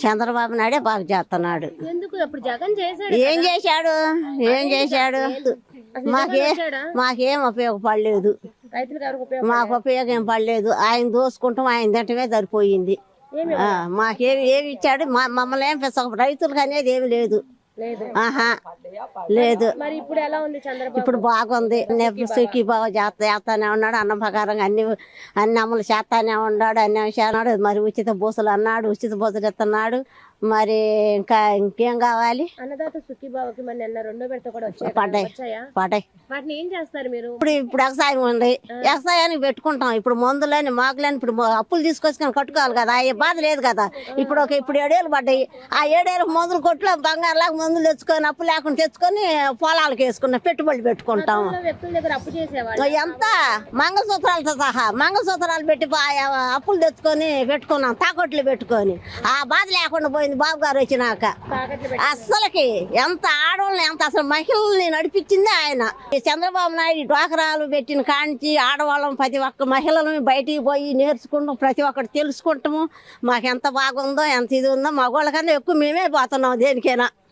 చంద్రబాబు నాయుడే బాగా చేస్తున్నాడు. ఎందుకు అప్పుడు జగన్ చేశాడు ఏం చేశాడు? ఏం చేశాడు? మాకే మాకేం ఉపయోగపడలేదు. రైతులకు ఎవరికి ఉపయోగం మాకు ఉపయోగం ఏం పడలేదు. ఆయన దోసుకుంటాం, ఆయన తింటమే సరిపోయింది. ఏమి ఇచ్చాడు? మమ్మల్ని ఏం రైతులకు అనేది ఏమి లేదు. లేదు. ఆహా లేదు. మరి ఇప్పుడు ఎలా ఉంది చంద్రబాబు? ఇప్పుడు బాగుంది. సుఖీ బాగా చేస్తానే ఉన్నాడు. అన్నం ప్రకారంగా అన్ని అమలు చేస్తానే ఉన్నాడు. అన్ని చేస్తున్నాడు. మరి ఉచిత బస్సులు అన్నాడు, ఉచిత బస్సులు ఇస్తున్నాడు. మరి ఇంకేం కావాలి? అన్నదాత సుఖీబాబుకి మరి నిన్న రెండో విడత కూడా పడ్డాయి. వాటిని ఏం చేస్తారు మీరు? ఇప్పుడు వ్యవసాయం ఉంది, వ్యవసాయానికి పెట్టుకుంటాం. ఇప్పుడు మందులని మాకులని ఇప్పుడు అప్పులు తీసుకొచ్చుకొని కట్టుకోవాలి కదా. ఏ బాధ లేదు కదా. ఇప్పుడు 7 ఏళ్ళు పడ్డాయి. ఆ 7 ఏళ్ళకి మందులు కొట్లో బంగారులాగా మందులు తెచ్చుకొని అప్పు లేకుండా తెచ్చుకొని పొలాలకు వేసుకున్నాం, పెట్టుబడులు పెట్టుకుంటాం. వ్యక్తుల దగ్గర అప్పు చేసేవాళ్ళు ఎంత మంగళసూత్రాలతో సహా మంగళసూత్రాలు పెట్టి అప్పులు తెచ్చుకొని పెట్టుకున్నాం, తాకట్లు పెట్టుకొని. ఆ బాధ లేకుండా పోయింది బాబు గారు వచ్చినాక. అస్సలకి ఎంత ఆడవాళ్ళని అసలు మహిళల్ని నడిపించింది ఆయన. చంద్రబాబు నాయుడు డ్వాక్రాలు పెట్టిన కాంచి ఆడవాళ్ళం ప్రతి ఒక్క మహిళలను బయటికి పోయి నేర్చుకుంటాం, ప్రతి ఒక్కటి తెలుసుకుంటాము. మాకు ఎంత బాగుందో ఎంత ఇది ఉందో, మగవాళ్ళకన్నా ఎక్కువ మేమే పోతున్నాం దేనికైనా.